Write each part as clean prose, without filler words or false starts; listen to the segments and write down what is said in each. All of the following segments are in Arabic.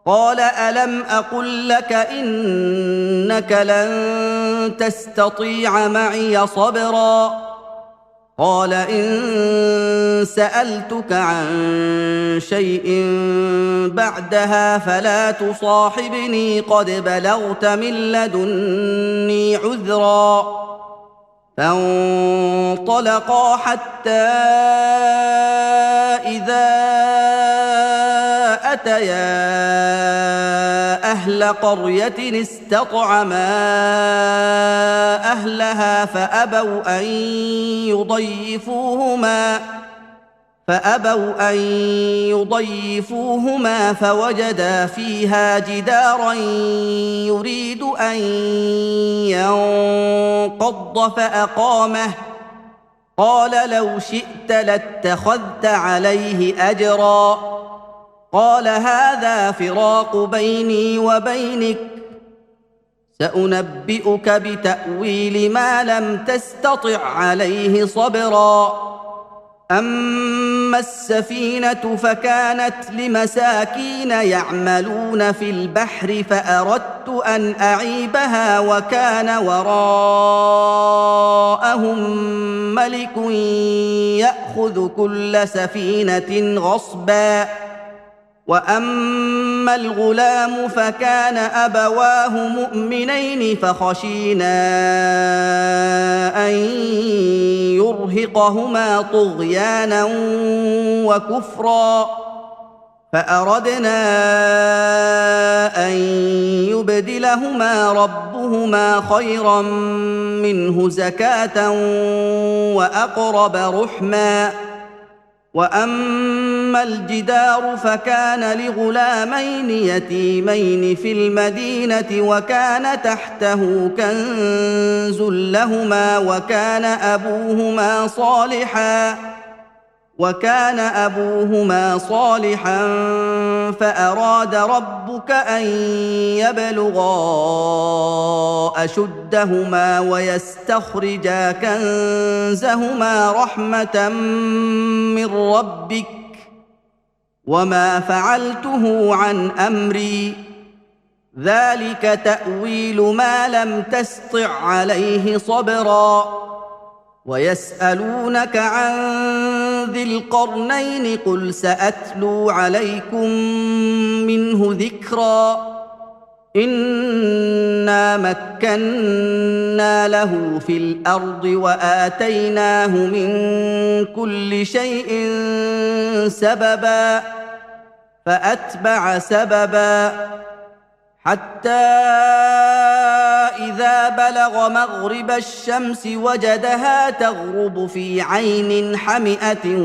قال ألم أقل لك إنك لن تستطيع معي صبرا قال إن سألتك عن شيء بعدها فلا تصاحبني قد بلغت من لدني عذرا فانطلقا حتى إذا أتيا أهل قرية استطعما أهلها فأبوا أن يضيفوهما فوجدا فيها جدارا يريد أن ينقض فأقامه قال لو شئت لاتخذت عليه أجرا قال هذا فراق بيني وبينك سأنبئك بتأويل ما لم تستطع عليه صبرا أما السفينة فكانت لمساكين يعملون في البحر فأردت أن أعيبها وكان وراءهم ملك يأخذ كل سفينة غصبا وأما الغلام فكان أبواه مؤمنين فخشينا أن يرهقهما طغيانا وكفرا فأردنا أن يبدلهما ربهما خيرا منه زكاة وأقرب رحما وأما الجدار فكان لغلامين يتيمين في المدينة وكان تحته كنز لهما وكان أبوهما صالحا فأراد ربك أن يبلغا أشدهما ويستخرجا كنزهما رحمة من ربك وما فعلته عن أمري ذلك تأويل ما لم تسطع عليه صبرا ويسألونك عن ذي القرنين قل سأتلو عليكم منه ذكرا إنا مكنا له في الأرض وآتيناه من كل شيء سببا فأتبع سببا حتى إذا بلغ مغرب الشمس وجدها تغرب في عين حمئة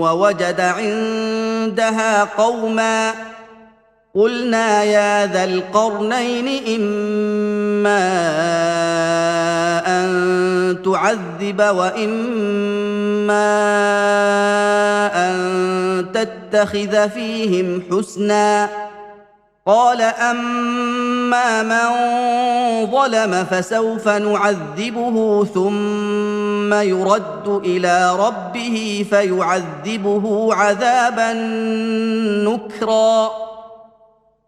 ووجد عندها قوما قلنا يا ذا القرنين إما أن تعذب وإما أن تتخذ فيهم حسنا قال أما من ظلم فسوف نعذبه ثم يرد إلى ربه فيعذبه عذابا نكرا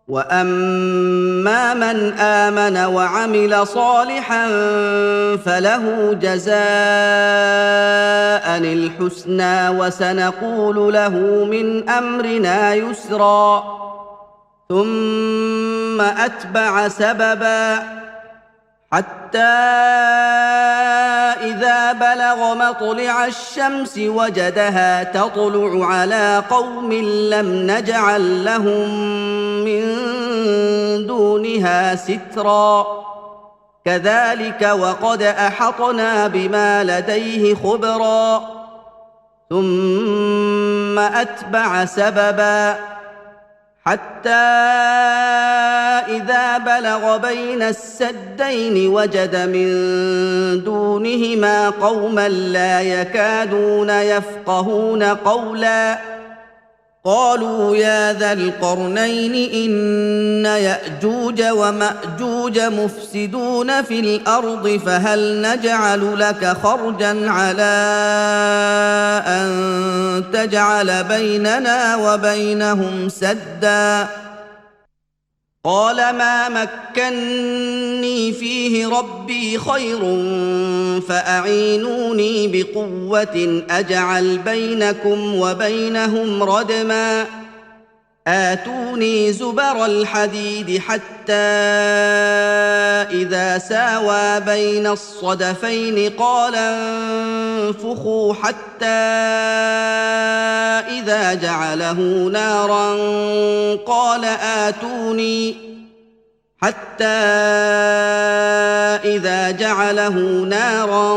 وأما من آمن وعمل صالحا فله جزاء الحسنى وسنقول له من أمرنا يسرا ثم أتبع سببا حتى إذا بلغ مطلع الشمس وجدها تطلع على قوم لم نجعل لهم من دونها سترا كذلك وقد أحطنا بما لديه خبرا ثم أتبع سببا حتى إذا بلغ بين السدين وجد من دونهما قوما لا يكادون يفقهون قولا قالوا يا ذا القرنين إن يأجوج ومأجوج مفسدون في الأرض فهل نجعل لك خرجا على أن تجعل بيننا وبينهم سدا قال ما مكني فيه ربي خير فأعينوني بقوة أجعل بينكم وبينهم ردما آتوني زبر الحديد حتى إذا ساوى بين الصدفين قال انفخوا حتى إذا جعله نارا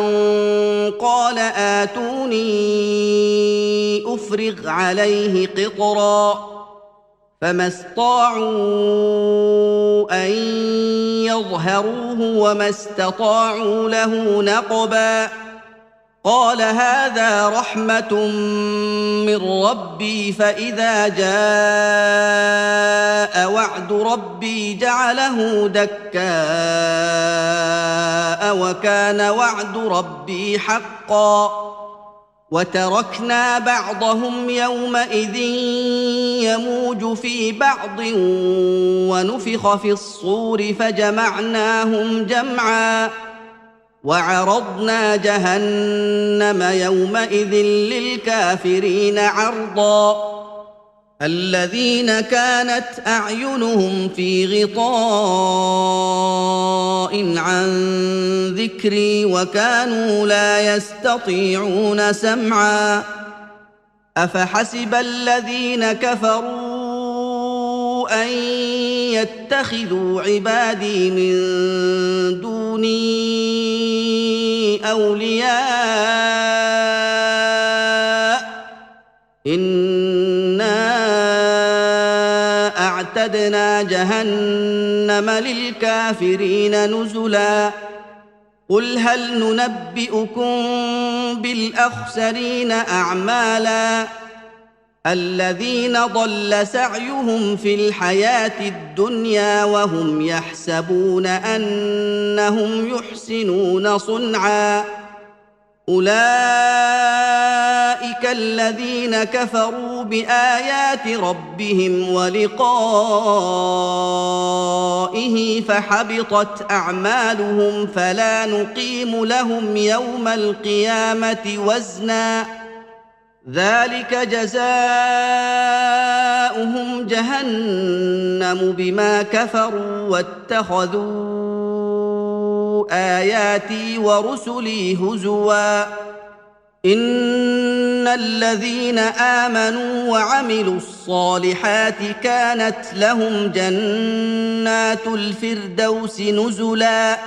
قال آتوني أفرغ عليه قطرا فما استطاعوا أن يظهروه وما استطاعوا له نقبا قال هذا رحمة من ربي فإذا جاء وعد ربي جعله دكاء وكان وعد ربي حقا وتركنا بعضهم يومئذ يموج في بعض ونفخ في الصور فجمعناهم جمعا وعرضنا جهنم يومئذ للكافرين عرضا الذين كانت أعينهم في غطاء عن ذكري وكانوا لا يستطيعون سمعا أفحسب الذين كفروا أن يتخذوا عبادي من دوني أولياء إنا أعتدنا جهنم للكافرين نزلا قل هل ننبئكم بالأخسرين أعمالا الذين ضل سعيهم في الحياة الدنيا وهم يحسبون أنهم يحسنون صنعا أولئك الذين كفروا بآيات ربهم ولقائه فحبطت أعمالهم فلا نقيم لهم يوم القيامة وزنا ذلك جزاؤهم جهنم بما كفروا واتخذوا آياتي ورسلي هزوا إن الذين آمنوا وعملوا الصالحات كانت لهم جنات الفردوس نزلا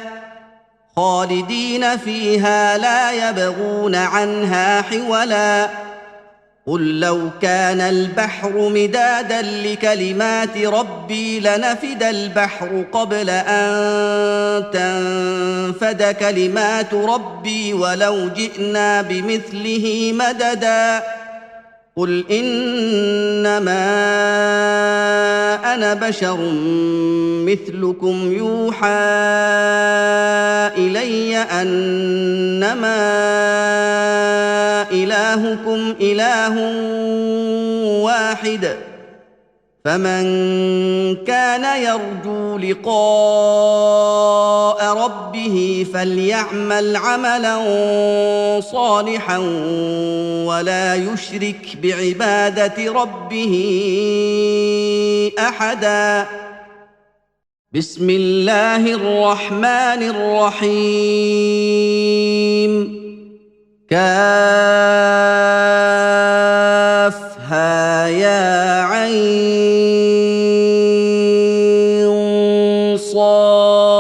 خالدين فيها لا يبغون عنها حولا قل لو كان البحر مدادا لكلمات ربي لنفد البحر قبل أن تنفد كلمات ربي ولو جئنا بمثله مددا قل إنما أنا بشر مثلكم يوحى إلي أنما إلهكم إله واحد فمن كان يرجو لقاء ربه فليعمل عملا صالحا ولا يشرك بعبادة ربه أحدا بسم الله الرحمن الرحيم كافها يا عين صاد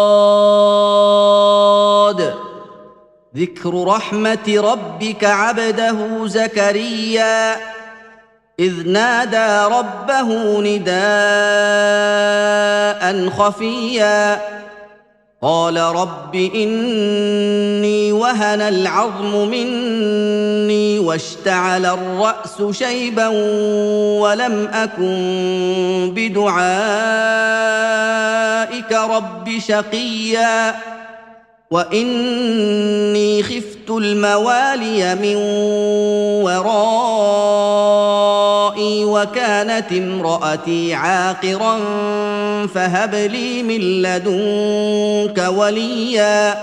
ذكر رحمة ربك عبده زكريا إذ نادى ربه نداء خفيا قال رب إني وهن العظم مني واشتعل الرأس شيبا ولم أكن بدعائك رب شقيا وإني خفت الموالي من ورائي وكانت امرأتي عاقرا فهب لي من لدنك وليا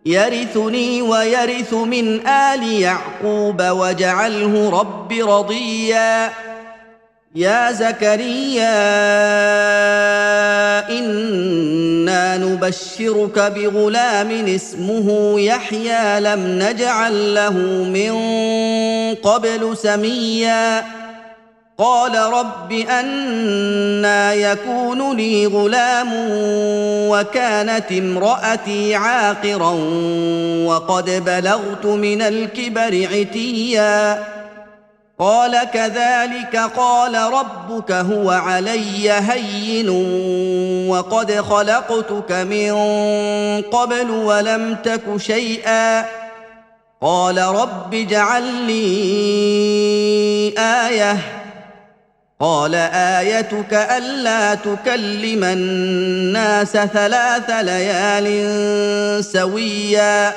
يرثني ويرث من آل يعقوب واجعله رب رضيا يا زكريا إنا نبشرك بغلام اسمه يحيى لم نجعل له من قبل سميا قال رب أنى يكون لي غلام وكانت امرأتي عاقرا وقد بلغت من الكبر عتيا قال كذلك قال ربك هو علي هين وقد خلقتك من قبل ولم تك شيئا قال رب اجعل لي آية قال آيتك ألا تكلم الناس 3 ليال سويا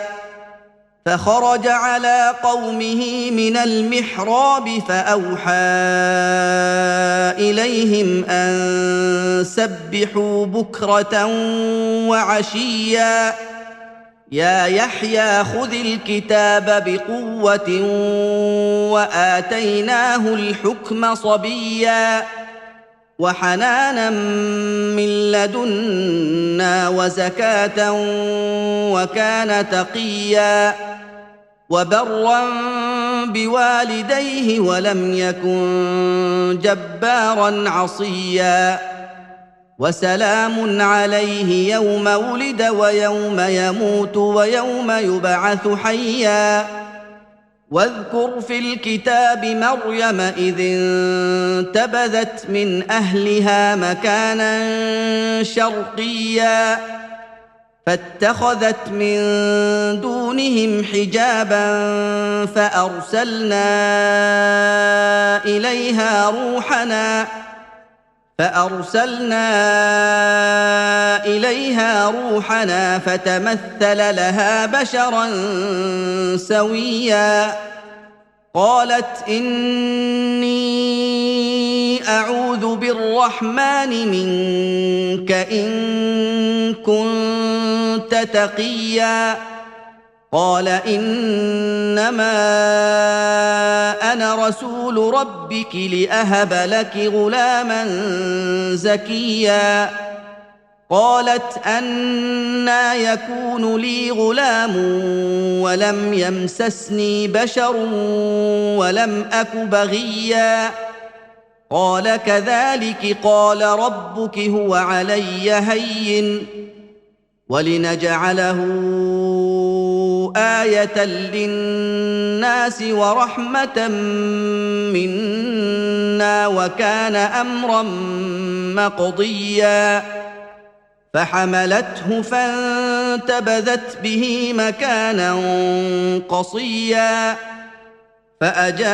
فخرج على قومه من المحراب فأوحى إليهم أن سبحوا بكرة وعشيا يا يحيى خذ الكتاب بقوة وآتيناه الحكم صبيا وحنانا من لدنا وزكاة وكان تقيا وبرا بوالديه ولم يكن جبارا عصيا وسلام عليه يوم ولد ويوم يموت ويوم يبعث حيا واذكر في الكتاب مريم إذ انتبذت من أهلها مكانا شرقيا فاتخذت من دونهم حجابا فأرسلنا إليها روحنا فتمثل لها بشرا سويا قالت إني أعوذ بالرحمن منك إن كنت تقيا قال إنما أنا رسول ربك لأهب لك غلاما زكيا قالت أنى يكون لي غلام ولم يمسسني بشر ولم أك بغيا قال كذلك قال ربك هو علي هين ولنجعله آية للناس ورحمة منا وكان أمرا مقضيا فحملته فانتبذت به مكانا قصيا فأجاءها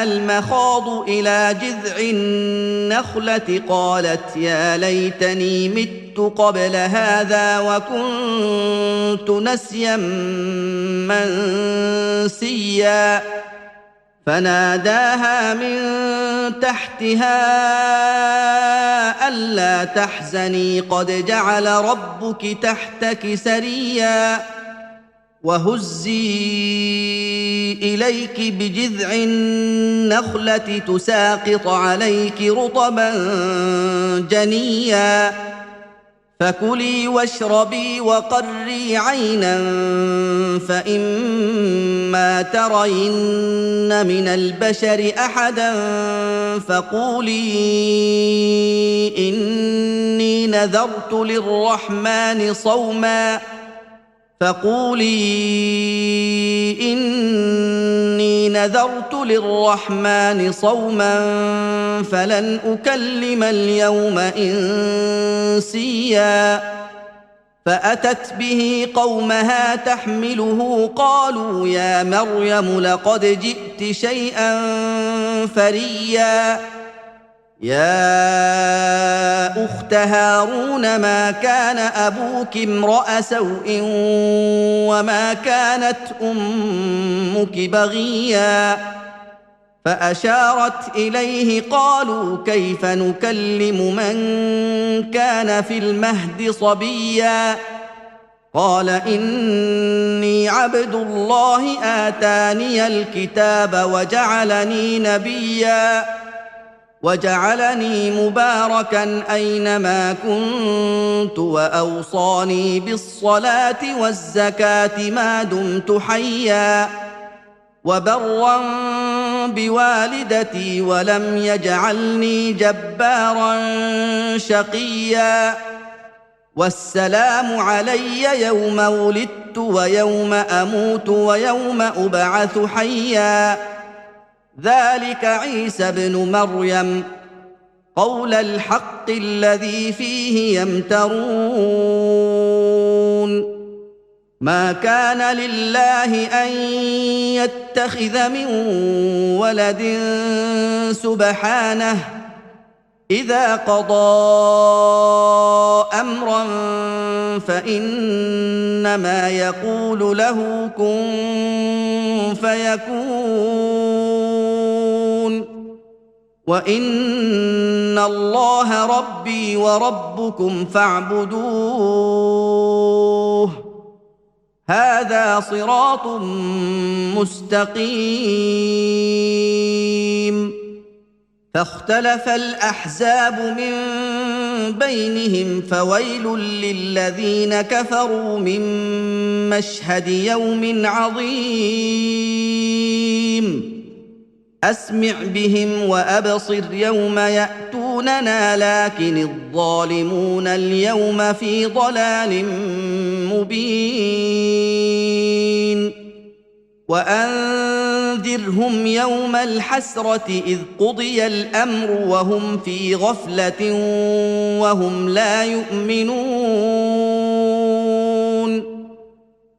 المخاض إلى جذع النخلة قالت يا ليتني مت قبل هذا وكنت نسيا منسيا فناداها من تحتها ألا تحزني قد جعل ربك تحتك سريا وهزي إليك بجذع النخلة تساقط عليك رطبا جنيا فكلي واشربي وقري عينا فإما ترين من البشر أحدا فقولي إني نذرت للرحمن صوما فلن أكلم اليوم إنسيا فأتت به قومها تحمله قالوا يا مريم لقد جئت شيئا فريا يا أخت هارون ما كان أبوك امرأ سوء وما كانت أمك بغيا فاشارت اليه قالوا كيف نكلم من كان في المهد صبيا قال اني عبد الله اتاني الكتاب وجعلني نبيا وجعلني مباركا اينما كنت واوصاني بالصلاه والزكاه ما دمت حيا وبرا بوالدتي ولم يجعلني جبارا شقيا والسلام علي يوم ولدت ويوم اموت ويوم ابعث حيا ذلك عيسى ابن مريم قول الحق الذي فيه يمترون ما كان لله ان يتخذ من ولد سبحانه اذا قضى امرا فانما يقول له كن فيكون وان الله ربي وربكم فاعبدوه هذا صراط مستقيم فاختلف الاحزاب من بينهم فويل للذين كفروا من مشهد يوم عظيم اسمع بهم وابصر يوم ياتوننا لكن الظالمون اليوم في ضلال مبين وانذرهم يوم الحسره اذ قضي الامر وهم في غفله وهم لا يؤمنون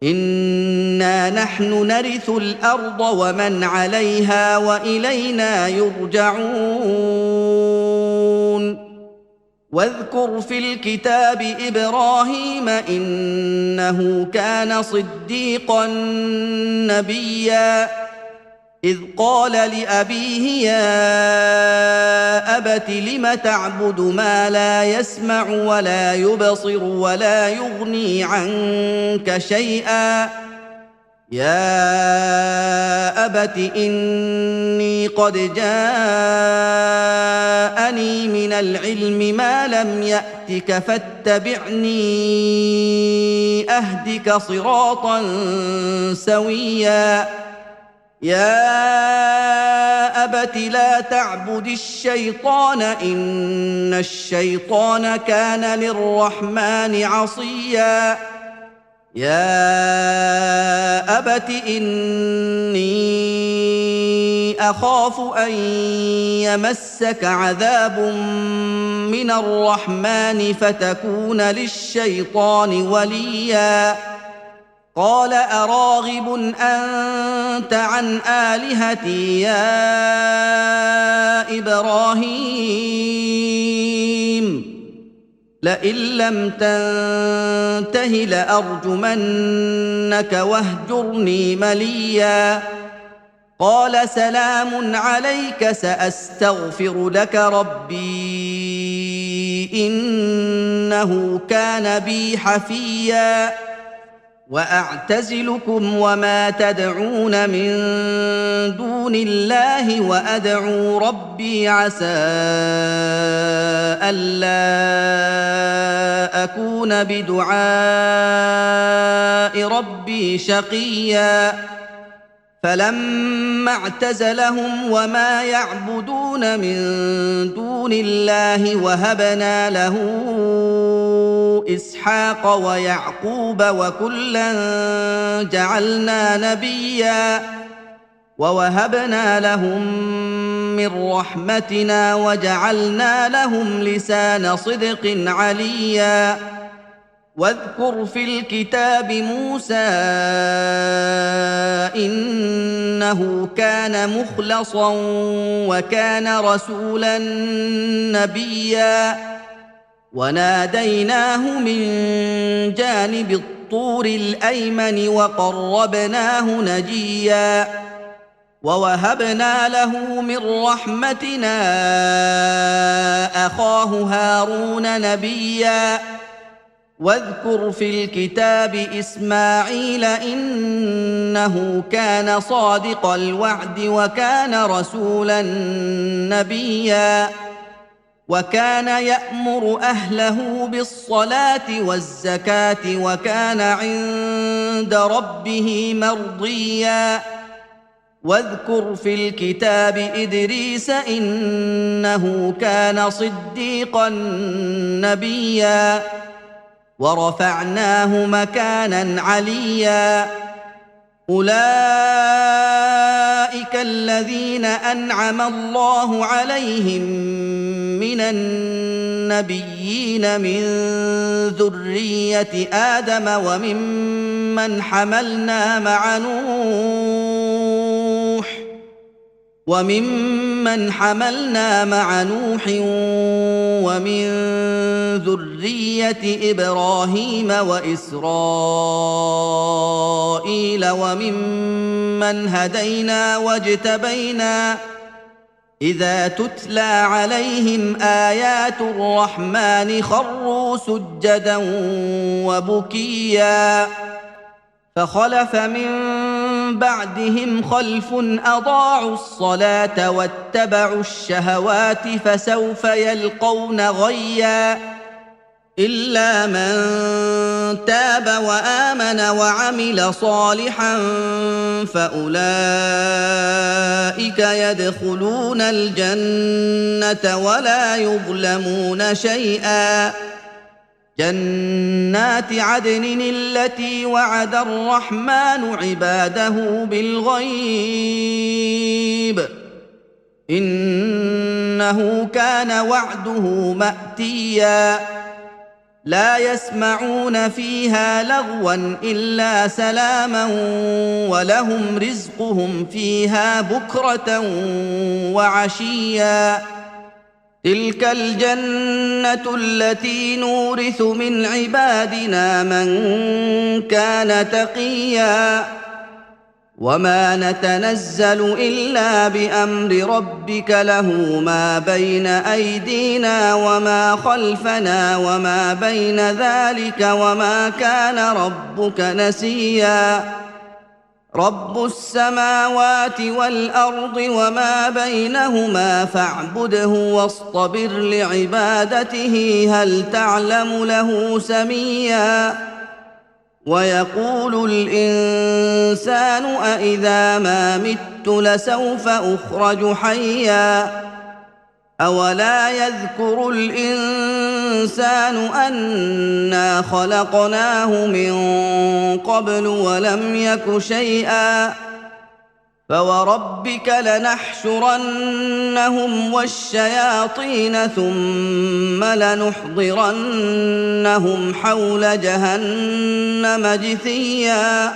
انا نحن نرث الارض ومن عليها والينا يرجعون واذكر في الكتاب ابراهيم انه كان صديقا نبيا اذ قال لابيه يا ابت لم تعبد ما لا يسمع ولا يبصر ولا يغني عنك شيئا يا ابت اني قد جاءني من العلم ما لم ياتك فاتبعني اهدك صراطا سويا يا ابت لا تعبد الشيطان ان الشيطان كان للرحمن عصيا يا ابت اني اخاف ان يمسك عذاب من الرحمن فتكون للشيطان وليا قال اراغب انت عن الهتي يا ابراهيم لئن لم تنته لارجمنك واهجرني مليا قال سلام عليك ساستغفر لك ربي انه كان بي حفيا واعتزلكم وما تدعون من دون الله وادعو ربي عسى الا اكون بدعاء ربي شقيا فلما اعتزلهم وما يعبدون من دون الله وهبنا له اسحاق ويعقوب وكلا جعلنا نبيا ووهبنا لهم من رحمتنا وجعلنا لهم لسان صدق عليا واذكر في الكتاب موسى انه كان مخلصا وكان رسولا نبيا وناديناه من جانب الطور الايمن وقربناه نجيا ووهبنا له من رحمتنا اخاه هارون نبيا واذكر في الكتاب اسماعيل انه كان صادق الوعد وكان رسولا نبيا وكان يأمر أهله بالصلاة والزكاة وكان عند ربه مرضيا واذكر في الكتاب إدريس إنه كان صديقا نبيا ورفعناه مكانا عليا أولئك الذين أنعم الله عليهم من النبيين من ذرية آدم وممن حملنا مع نوح ومن ذرية إبراهيم وإسرائيل وممن هدينا واجتبينا إذا تتلى عليهم آيات الرحمن خروا سجدا وبكيا فخلف من بعدهم خلف أضاعوا الصلاة واتبعوا الشهوات فسوف يلقون غيا إلا من تاب وآمن وعمل صالحا فأولئك يدخلون الجنة ولا يظلمون شيئا جنات عدن التي وعد الرحمن عباده بالغيب إنه كان وعده مأتيا لا يسمعون فيها لغوا إلا سلاما ولهم رزقهم فيها بكرة وعشيا تلك الجنة التي نورث من عبادنا من كان تقيا وما نتنزل إلا بأمر ربك له ما بين أيدينا وما خلفنا وما بين ذلك وما كان ربك نسيا رب السماوات والأرض وما بينهما فاعبده واصطبر لعبادته هل تعلم له سميا ويقول الإنسان أإذا ما مت لسوف أخرج حيا أولا يذكر الإنسان أنا خلقناه من قبل ولم يك شيئا فوربك لنحشرنهم والشياطين ثم لنحضرنهم حول جهنم جثيا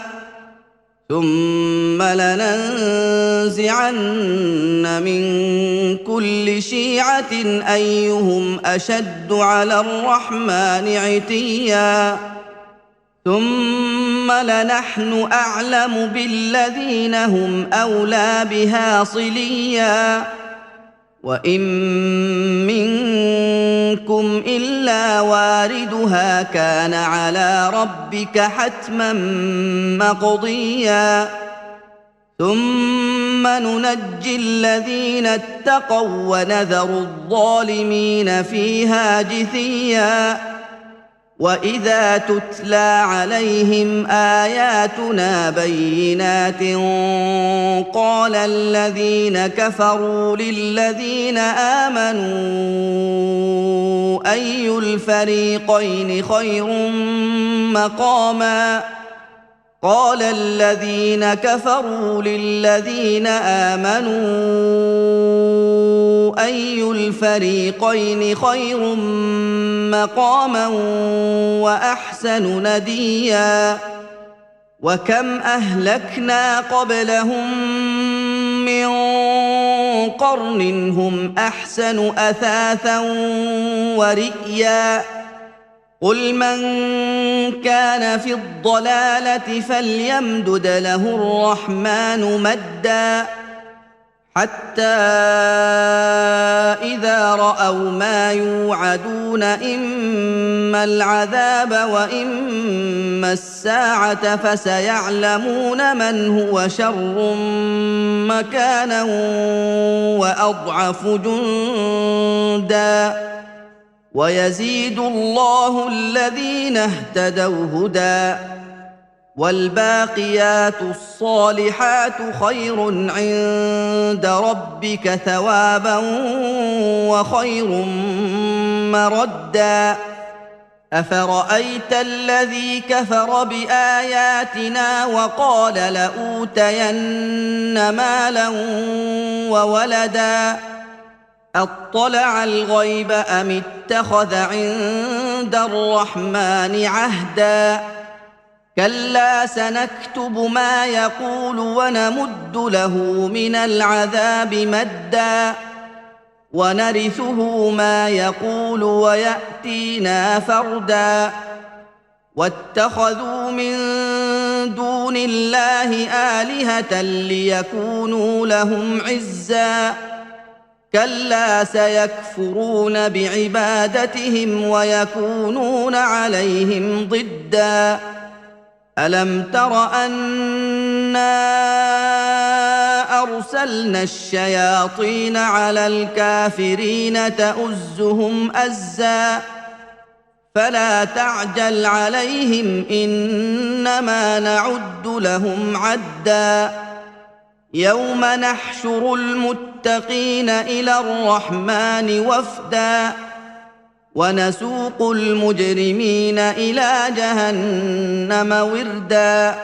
ثم لننزعن من كل شيعة أيهم أشد على الرحمن عتيا ثم لنحن أعلم بالذين هم أولى بها صليا وإن منكم إلا واردها كان على ربك حتما مقضيا ثم ننجي الذين اتقوا ونذر الظالمين فيها جثيا وإذا تتلى عليهم آياتنا بينات قال الذين كفروا للذين آمنوا أي الفريقين خير مقاما قال الذين كفروا للذين آمنوا أي الفريقين خير مقاما وأحسن نديا وكم أهلكنا قبلهم من قرن هم أحسن أثاثا ورئيا قل من كان في الضلالة فليمدد له الرحمن مدا حتى إذا رأوا ما يوعدون إما العذاب وإما الساعة فسيعلمون من هو شر مكانا وأضعف جندا ويزيد الله الذين اهتدوا هدى والباقيات الصالحات خير عند ربك ثوابا وخير مردا أفرأيت الذي كفر بآياتنا وقال لأوتين مالا وولدا أطلع الغيب أم اتخذ عند الرحمن عهدا كلا سنكتب ما يقول ونمد له من العذاب مدا ونرثه ما يقول ويأتينا فردا واتخذوا من دون الله آلهة ليكونوا لهم عزا كلا سيكفرون بعبادتهم ويكونون عليهم ضدا ألم تر أنا أرسلنا الشياطين على الكافرين تؤزهم أزا فلا تعجل عليهم إنما نعد لهم عدا يوم نحشر المتقين إلى الرحمن وفدا ونسوق المجرمين إلى جهنم وردا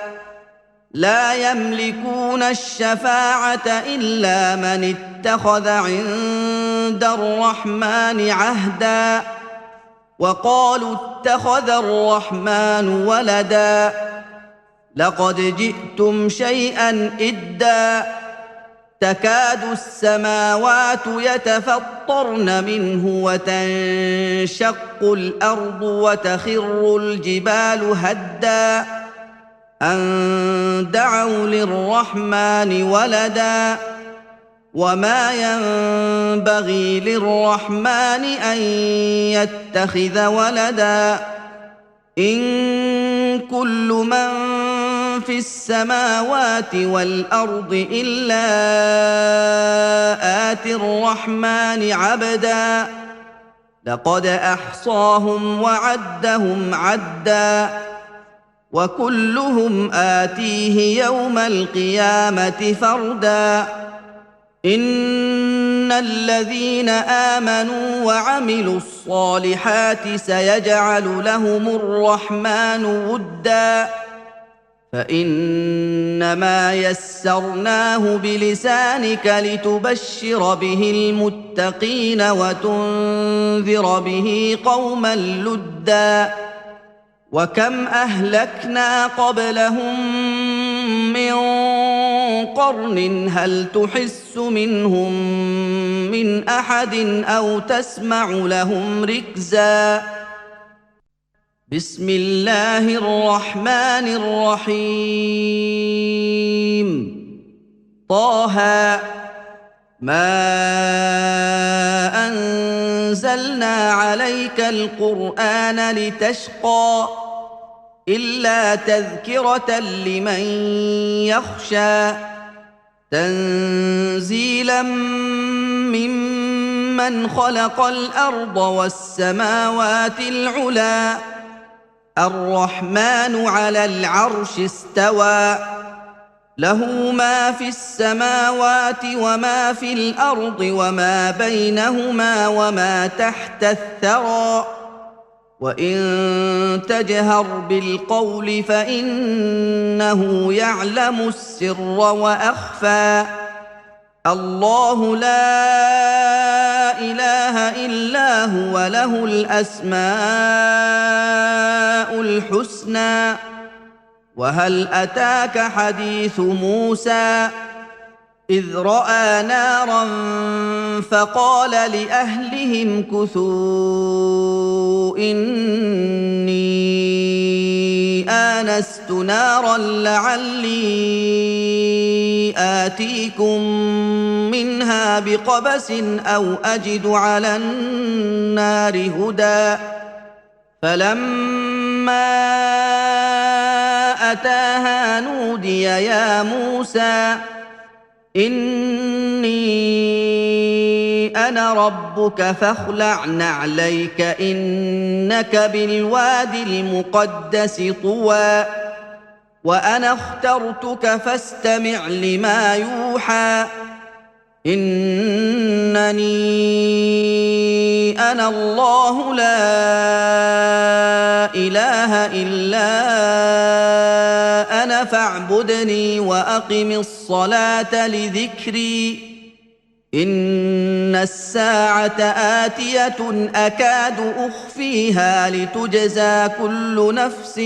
لا يملكون الشفاعة إلا من اتخذ عند الرحمن عهدا وقالوا اتخذ الرحمن ولدا لقد جئتم شيئا إدا تكاد السماوات يتفطرن منه وتنشق الأرض وتخر الجبال هدا أن دعوا للرحمن ولدا وما ينبغي للرحمن أن يتخذ ولدا إن كل من في السماوات والأرض إلا آتي الرحمن عبدا لقد أحصاهم وعدهم عدا وكلهم آتيه يوم القيامة فردا إن الذين آمنوا وعملوا الصالحات سيجعل لهم الرحمن ودا فإنما يسرناه بلسانك لتبشر به المتقين وتنذر به قوما لدا وكم أهلكنا قبلهم من قرن هل تحس منهم من أحد أو تسمع لهم ركزا بسم الله الرحمن الرحيم طه ما أنزلنا عليك القرآن لتشقى إلا تذكرة لمن يخشى تنزيلا ممن خلق الأرض والسماوات العلى الرحمن على العرش استوى له ما في السماوات وما في الأرض وما بينهما وما تحت الثرى وإن تجهر بالقول فإنه يعلم السر وأخفى الله لا إله إلا هو له الأسماء الحسنى وهل أتاك حديث موسى إذ رأى نارا فقال لأهلهم كثوا إني آنست نارا لعلي آتيكم منها منها بقبس أو أجد على النار هدى فلما أتاها نودي يا موسى إني أنا ربك فاخلع نعليك إنك بالواد المقدس طوى وأنا اخترتك فاستمع لما يوحى إنني أنا الله لا إله إلا أنا فاعبدني وأقم الصلاة لذكري إن الساعة آتية أكاد أخفيها لتجزى كل نفس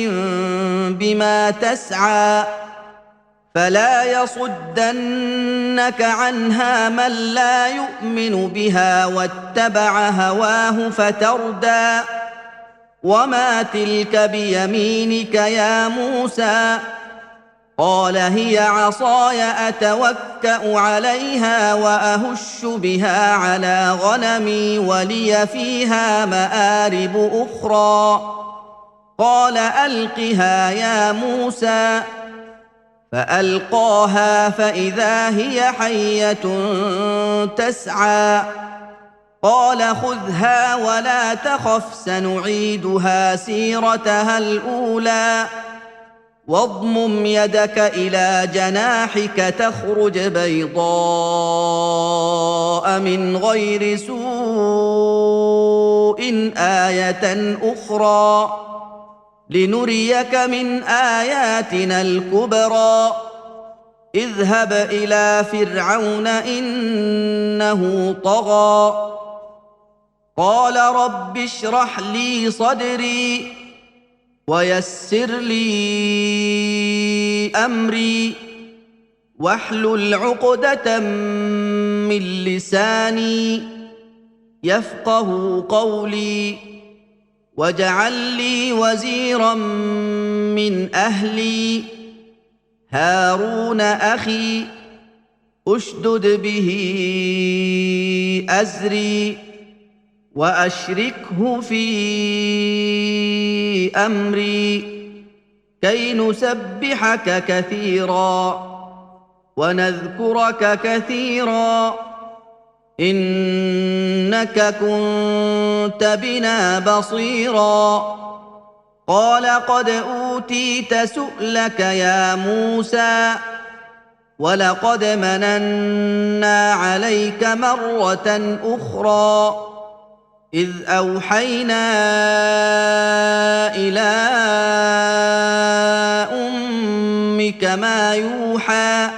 بما تسعى فلا يصدنك عنها من لا يؤمن بها واتبع هواه فتردى وما تلك بيمينك يا موسى قال هي عصاي أتوكأ عليها وأهش بها على غنمي ولي فيها مآرب أخرى قال ألقها يا موسى فألقاها فإذا هي حية تسعى قال خذها ولا تخف سنعيدها سيرتها الأولى واضمم يدك إلى جناحك تخرج بيضاء من غير سوء آية أخرى لنريك من آياتنا الكبرى اذهب إلى فرعون إنه طغى قال رب اشرح لي صدري ويسر لي أمري واحلل عقدة من لساني يفقه قولي واجعل لي وزيرا من أهلي هارون أخي أشدد به أزري وأشركه في أمري كي نسبحك كثيرا ونذكرك كثيرا إنك كنت بنا بصيرا قال قد أوتيت سؤلك يا موسى ولقد مننا عليك مرة أخرى إذ أوحينا إلى أمك ما يوحى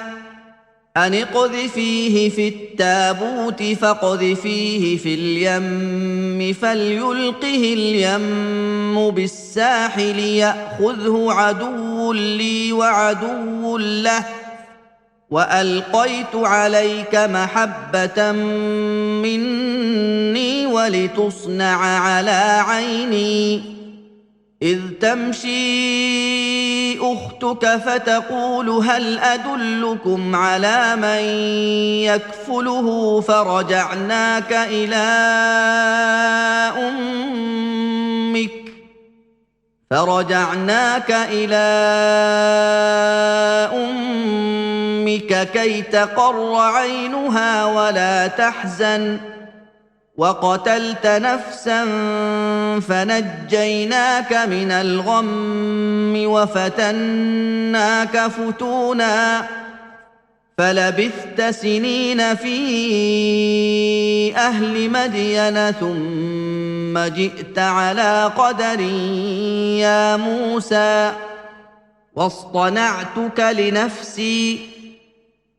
أن اقذفيه في التابوت فاقذفيه في اليم فليلقه اليم بالساحل يأخذه عدو لي وعدو له وألقيت عليك محبة مني ولتصنع على عيني إذ تمشي أختك فتقول هل أدلكم على من يكفله فرجعناك إلى أمك كي تقر عينها ولا تحزن وقتلت نفسا فنجيناك من الغم وفتناك فتونا فلبثت سنين في أهل مدين ثم جئت على قدر يا موسى واصطنعتك لنفسي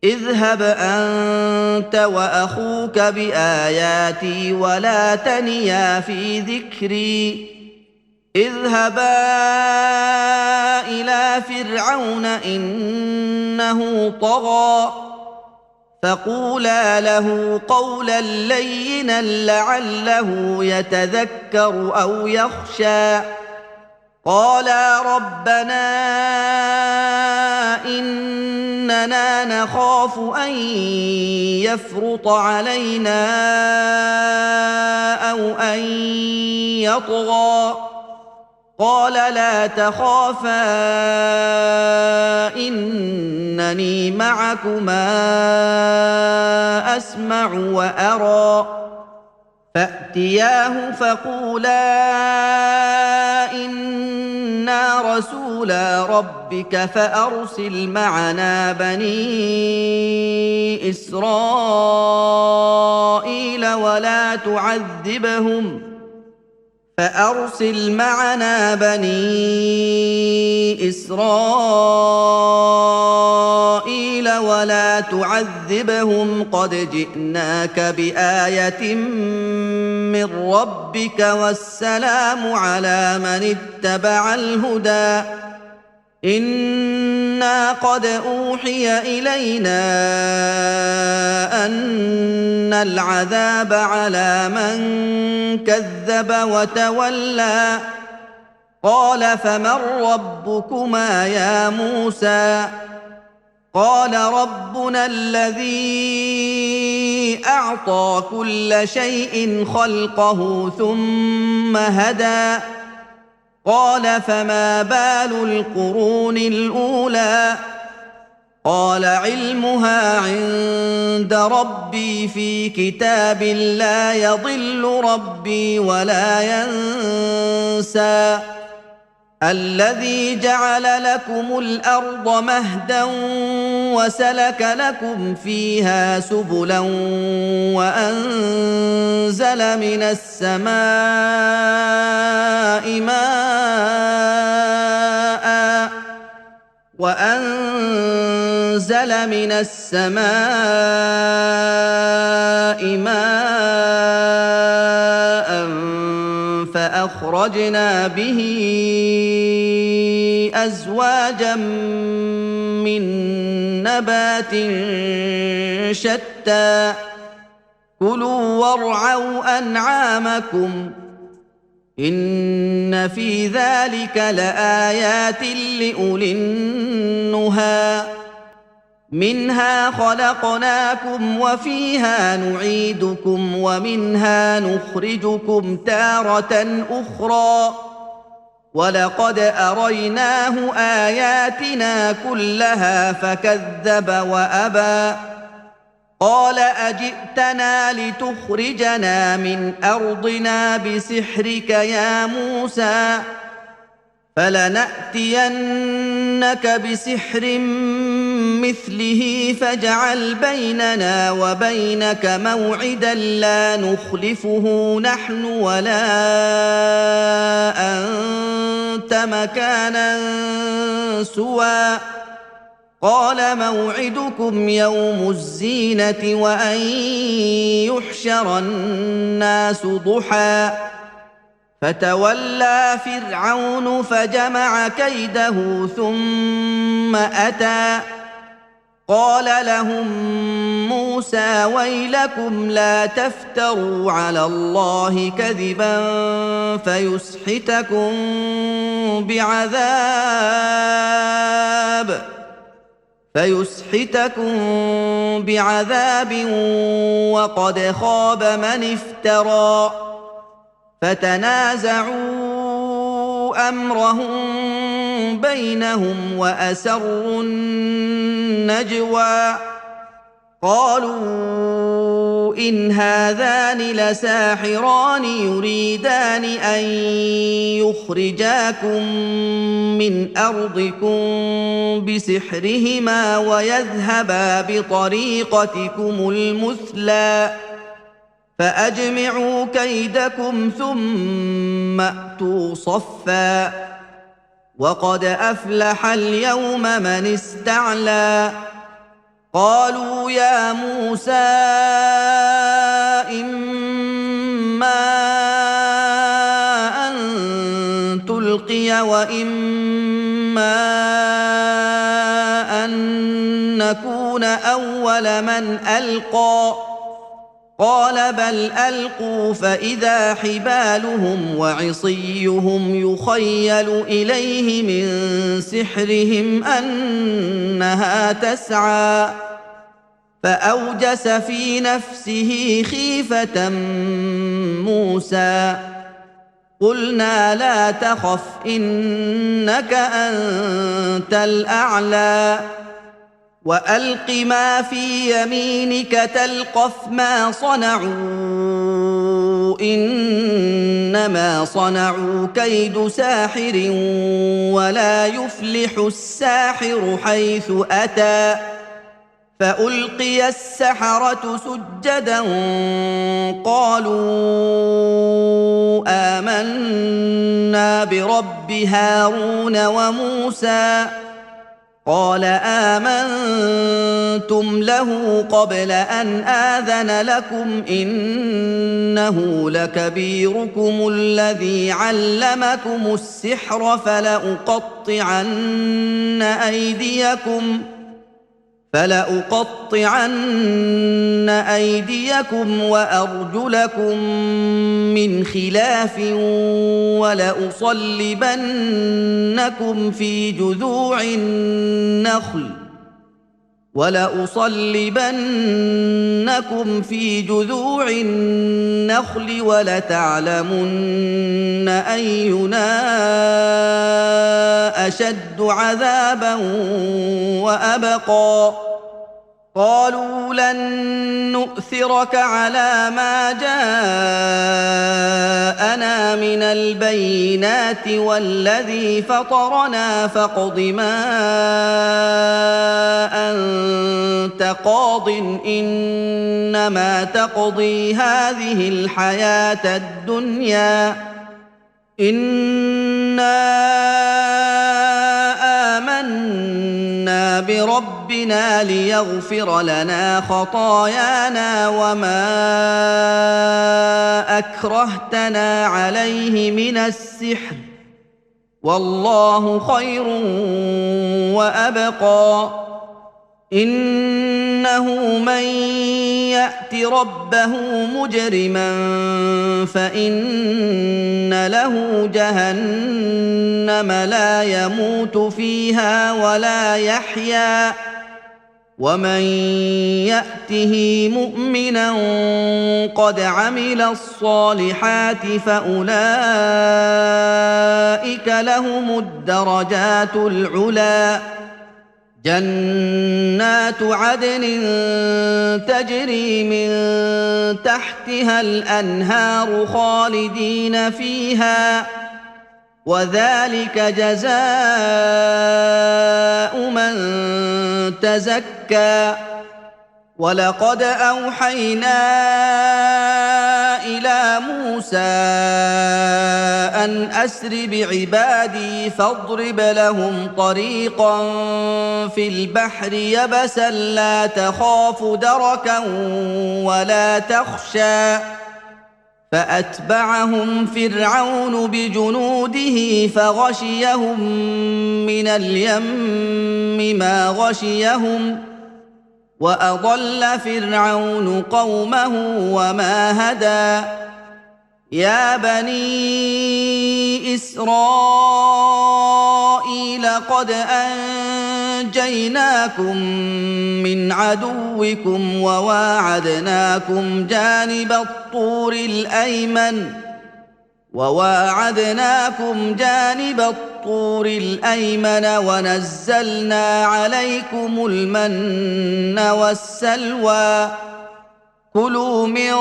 اذهب أنت وأخوك بآياتي ولا تنيا في ذكري اذهبا إلى فرعون إنه طغى فقولا له قولا لينا لعله يتذكر أو يخشى قالا ربنا إننا إننا نخاف أن يفرط علينا أو أن يطغى قال لا تخافا إنني معكما أسمع وأرى فأتياه فقولا إنا رسولا ربك فأرسل معنا بني إسرائيل ولا تعذبهم قد جئناك بآية من ربك والسلام على من اتبع الهدى إنا قد أوحي إلينا أن العذاب على من كذب وتولى قال فمن ربكما يا موسى قال ربنا الذي أعطى كل شيء خلقه ثم هدى قال فما بال القرون الأولى قال علمها عند ربي في كتاب لا يضل ربي ولا ينسى الذي جعل لكم الأرض مهدا وسلك لكم فيها سبلا وأنزل من السماء ماء فأخرجنا به أزواجا من نبات شتى كلوا وارعوا أنعامكم إن في ذلك لآيات لأولي النهى منها خلقناكم وفيها نعيدكم ومنها نخرجكم تارة أخرى ولقد أريناه آياتنا كلها فكذب وأبى قال أجئتنا لتخرجنا من أرضنا بسحرك يا موسى فلنأتينك بسحر مثله فاجعل بيننا وبينك موعدا لا نخلفه نحن ولا أنت مكانا سوى قال موعدكم يوم الزينة وأن يحشر الناس ضحى فتولى فرعون فجمع كيده ثم أتى قال لهم موسى ويلكم لا تفتروا على الله كذبا فيسحتكم بعذاب وقد خاب من افترى فتنازعوا أمرهم بينهم وأسروا النجوى قالوا إن هذان لساحران يريدان أن يخرجاكم من أرضكم بسحرهما ويذهبا بطريقتكم المثلى فأجمعوا كيدكم ثم أتوا صفا وقد أفلح اليوم من استعلى قالوا يا موسى إما أن تلقي وإما أن نكون أول من ألقى قال بل القوا فاذا حبالهم وعصيهم يخيل اليه من سحرهم انها تسعى فاوجس في نفسه خيفه موسى قلنا لا تخف انك انت الاعلى والق ما في يمينك تلقف ما صنعوا انما صنعوا كيد ساحر ولا يفلح الساحر حيث اتى فالقي السحره سجدا قالوا امنا برب هارون وموسى قال آمنتم له قبل أن آذن لكم إنه لكبيركم الذي علمكم السحر فلأقطعن أيديكم وأرجلكم من خلاف ولأصلبنكم في جذوع النخل ولتعلمن أينا أشد عذابا وأبقى قالوا لن نؤثرك على ما جاءنا من البينات والذي فطرنا فاقض ما أنت قاض إنما تقضي هذه الحياة الدنيا إنا آمنا بربنا ليغفر لنا خطايانا وما أكرهتنا عليه من السحر والله خير وأبقى إنه من يأت ربه مجرما فإن له جهنم لا يموت فيها ولا يحيا ومن يأته مؤمنا قد عمل الصالحات فأولئك لهم الدرجات العلى جنات عدن تجري من تحتها الأنهار خالدين فيها وذلك جزاء من تزكى ولقد أوحينا إلى موسى أن أسر بعبادي فاضرب لهم طريقا في البحر يبسا لا تخاف دركا ولا تخشى فأتبعهم فرعون بجنوده فغشيهم من اليم ما غشيهم وأضل فرعون قومه وما هدى يا بني إسرائيل قد أنجيناكم من عدوكم وواعدناكم جانب الطور الأيمن ونزلنا عليكم المن والسلوى كلوا من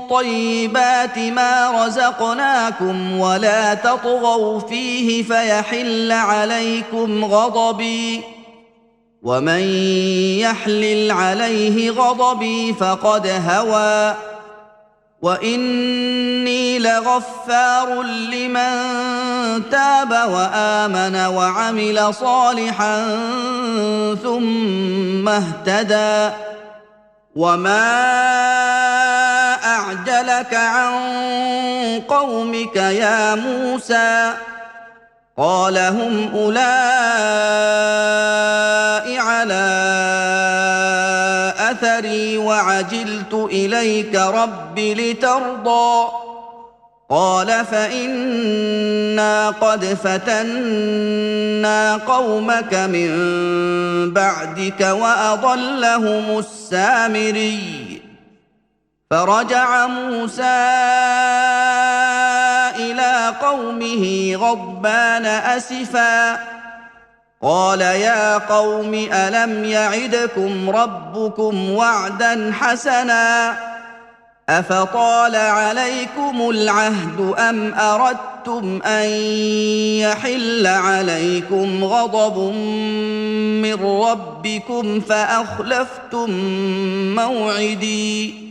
طيبات ما رزقناكم ولا تطغوا فيه فيحل عليكم غضبي ومن يحلل عليه غضبي فقد هوى وإني لغفار لمن تاب وآمن وعمل صالحا ثم اهتدى وما أعجلك عن قومك يا موسى قال هم أولئك على أثري وعجلت إليك رب لترضى قال فإنا قد فتنا قومك من بعدك وأضلهم السامري فرجع موسى إلى قومه غضبان أسفا قال يا قوم ألم يعدكم ربكم وعدا حسنا أفطال عليكم العهد أم أردتم أن يحل عليكم غضب من ربكم فأخلفتم موعدي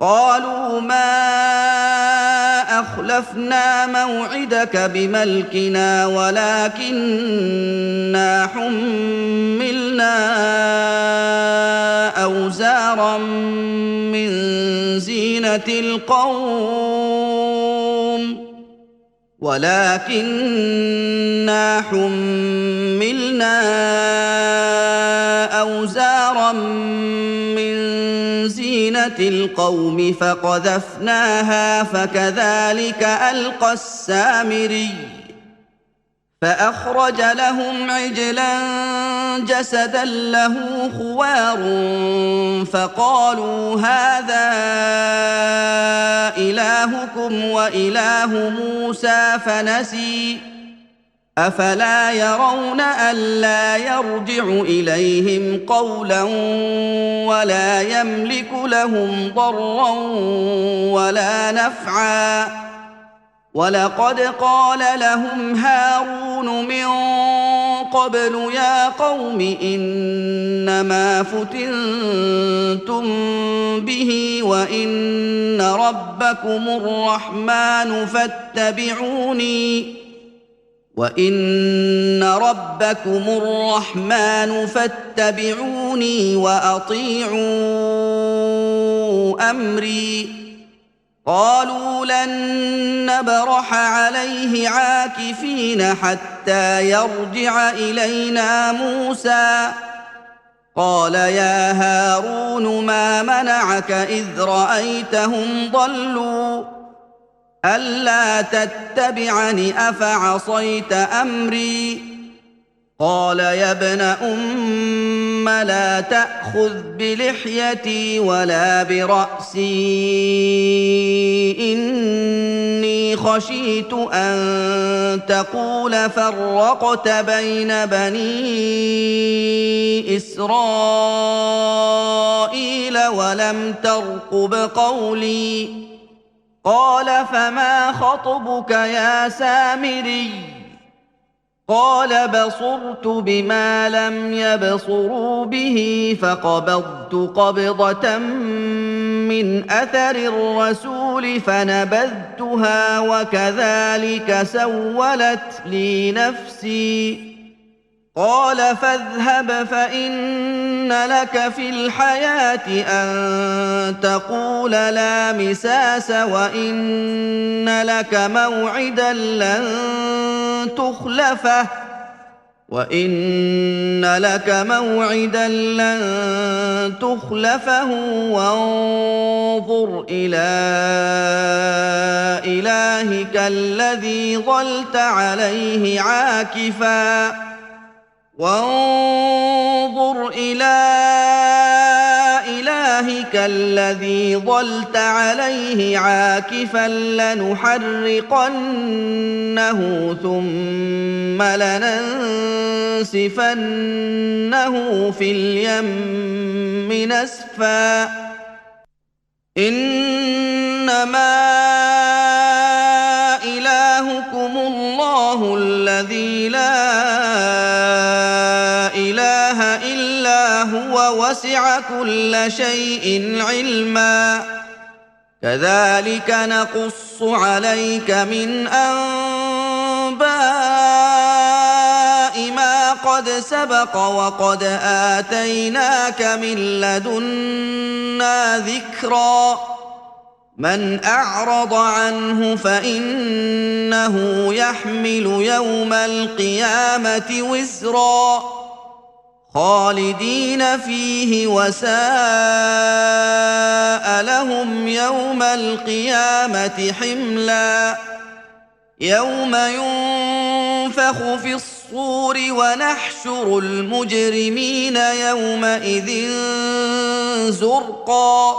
قالوا ما أخلفنا موعدك بملكنا ولكننا حملنا أوزارا من زينة القوم فقذفناها فكذلك ألقى السامري فأخرج لهم عجلا جسدا له خوار فقالوا هذا إلهكم وإله موسى فنسي أفلا يرون ألا يرجع إليهم قولا ولا يملك لهم ضرا ولا نفعا ولقد قال لهم هارون من قبل يا قوم إنما فتنتم به وإن ربكم الرحمن فاتبعوني وأطيعوا أمري قالوا لن نبرح عليه عاكفين حتى يرجع إلينا موسى قال يا هارون ما منعك إذ رأيتهم ضلوا ألا تتبعني أفعصيت أمري قال يا ابن أم لا تأخذ بلحيتي ولا برأسي إني خشيت أن تقول فرقت بين بني إسرائيل ولم ترقب قولي قال فما خطبك يا سامري قال بصرت بما لم يبصروا به فقبضت قبضة من أثر الرسول فنبذتها وكذلك سولت لي نفسي قال فاذهب فإن لك في الحياة أن تقول لا مساس وإن لك موعدا لن تخلفه وانظر إلى إلهك الذي ظلت عليه عاكفا لنحرقنه ثم لننسفنه في اليم نسفا إنما إلهكم الله الذي لا إله إلا هو وسع كل شيء علما كذلك نقص عليك من أنباء ما قد سبق وقد آتيناك من لدنا ذكرا من أعرض عنه فإنه يحمل يوم القيامة وزرا خالدين فيه وساء لهم يوم القيامة حملا يوم ينفخ في الصور ونحشر المجرمين يومئذ زرقا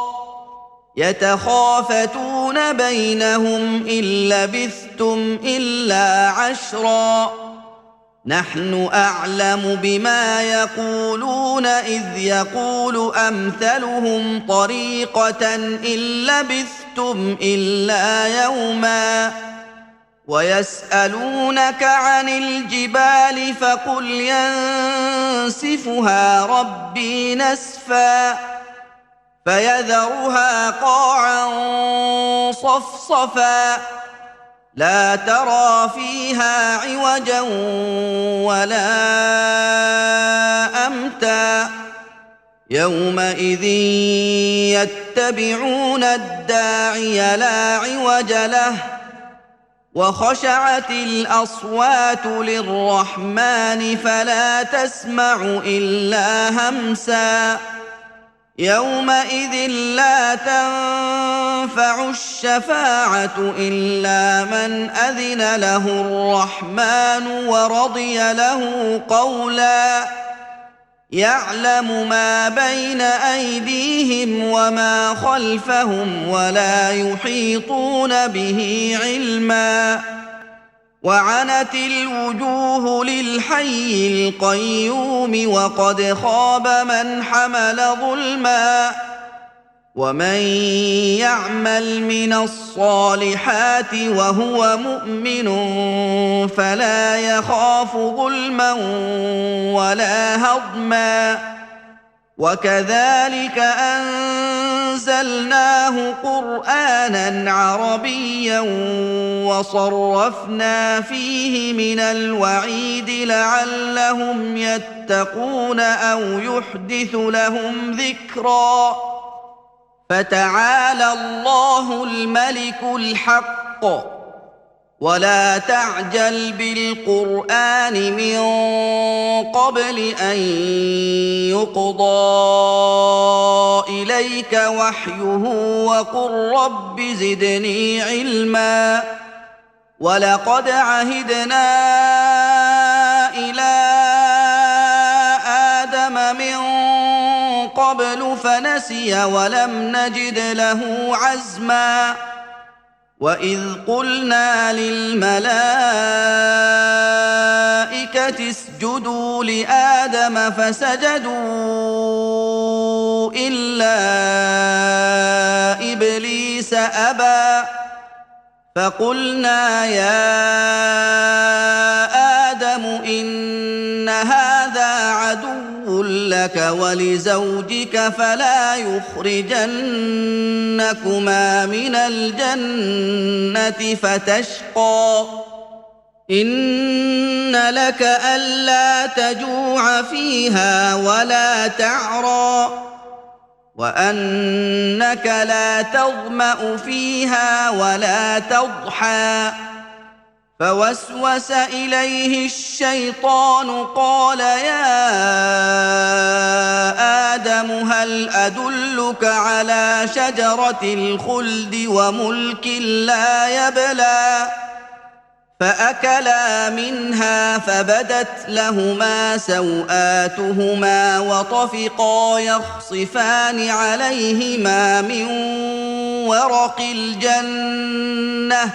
يتخافتون بينهم إن لبثتم إلا عشرا نحن أعلم بما يقولون إذ يقول أمثلهم طريقة إن لبثتم إلا يوما ويسألونك عن الجبال فقل ينسفها ربي نسفا فيذرها قاعا صفصفا لا ترى فيها عوجا ولا أمتا يومئذ يتبعون الداعي لا عوج له وخشعت الأصوات للرحمن فلا تسمع إلا همسا يومئذ لا تنفع الشفاعة إلا من أذن له الرحمن ورضي له قولا يعلم ما بين أيديهم وما خلفهم ولا يحيطون به علما وعنت الوجوه للحي القيوم وقد خاب من حمل ظلما ومن يعمل من الصالحات وهو مؤمن فلا يخاف ظلما ولا هضما وكذلك أنزلناه قرآنا عربيا وصرفنا فيه من الوعيد لعلهم يتقون أو يحدث لهم ذكرا فتعالى الله الملك الحق ولا تعجل بالقرآن من قبل أن يقضى إليك وحيه وقل رب زدني علما ولقد عهدنا إلى آدم من قبل فنسي ولم نجد له عزما وإذ قلنا للملائكة اسجدوا لآدم فسجدوا إلا إبليس أبى فقلنا يا آدم إن هذا عدو لك ولزوجك فلا يخرجنكما من الجنة فتشقى إن لك ألا تجوع فيها ولا تعرى وأنك لا تظمأ فيها ولا تضحى فوسوس إليه الشيطان قال يا آدم هل أدلك على شجرة الخلد وملك لا يبلى فأكلا منها فبدت لهما سوآتهما وطفقا يخصفان عليهما من ورق الجنة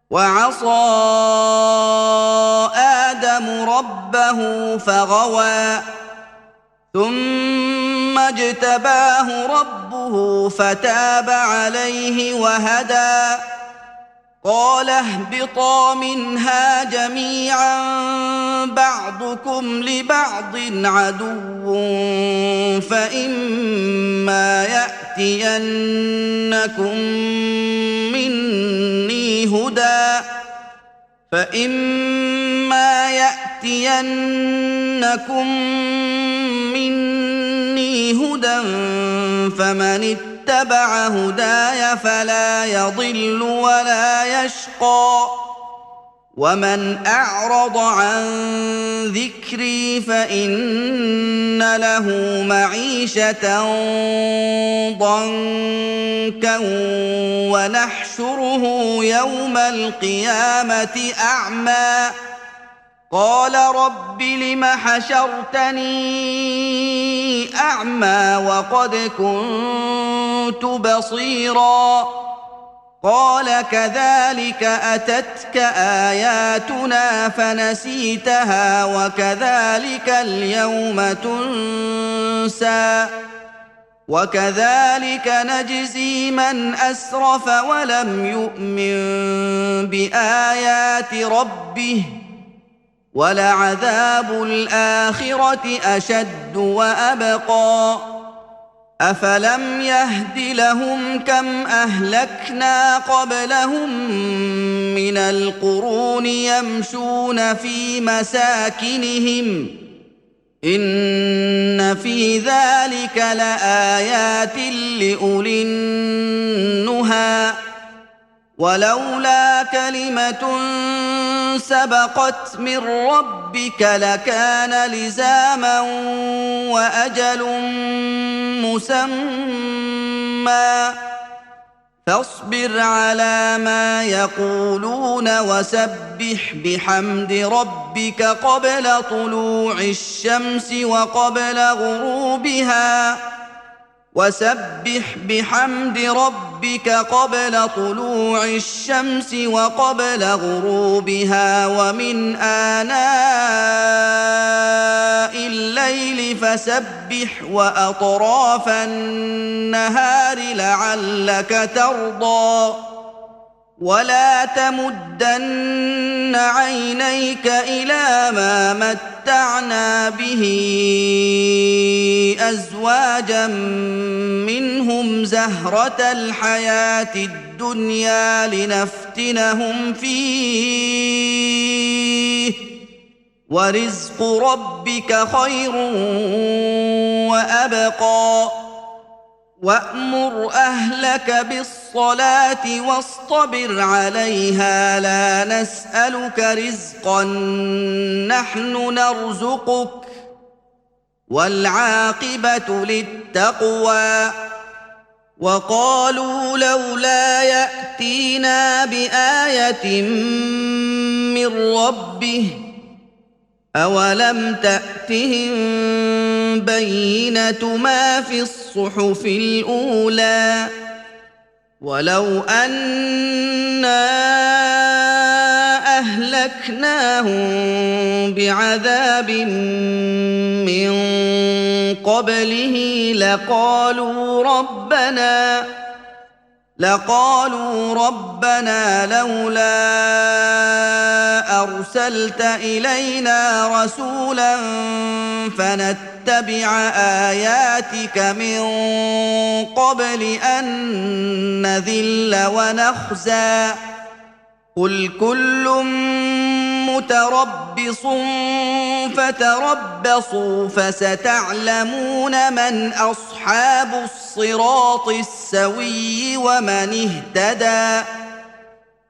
وعصى آدم ربه فغوى ثم اجتباه ربه فتاب عليه وهدى قال اهبطا منها جميعا بعضكم لبعض عدو فإما يأتينكم مني هدى فمن اتبع هداي فلا يضل ولا يشقى ومن أعرض عن ذكري فإن له معيشة ضنكا ونحشره يوم القيامة أعمى قال رب لم حشرتني أعمى وقد كنت بصيرا قال كذلك أتتك آياتنا فنسيتها وكذلك اليوم تنسى وكذلك نجزي من أسرف ولم يؤمن بآيات ربه ولعذاب الآخرة أشد وأبقى أفلم يهد لهم كم أهلكنا قبلهم من القرون يمشون في مساكنهم إن في ذلك لآيات لأولي النهى ولولا كلمة سبقت من ربك لكان لزاما وأجل مسمى فاصبر على ما يقولون وسبح بحمد ربك قبل طلوع الشمس وقبل غروبها وسبح بحمد ربك قبل طلوع الشمس وقبل غروبها ومن آناء الليل فسبح وأطراف النهار لعلك ترضى ولا تمدن عينيك إلى ما متعنا به أزواجا منهم زهرة الحياة الدنيا لنفتنهم فيه ورزق ربك خير وأبقى وأمر أهلك بالصلاة واصطبر عليها لا نسألك رزقا نحن نرزقك والعاقبة للتقوى وقالوا لولا يأتينا بآية من ربه أولم تأتهم بينة ما في الصحف الأولى ولو أنا أهلكناهم بعذاب من قبله لقالوا ربنا لولا أرسلت إلينا رسولا فنتبع آياتك من قبل أن نذل ونخزى قل كل متربص فتربصوا فستعلمون من أصحاب الصراط السوي ومن اهتدى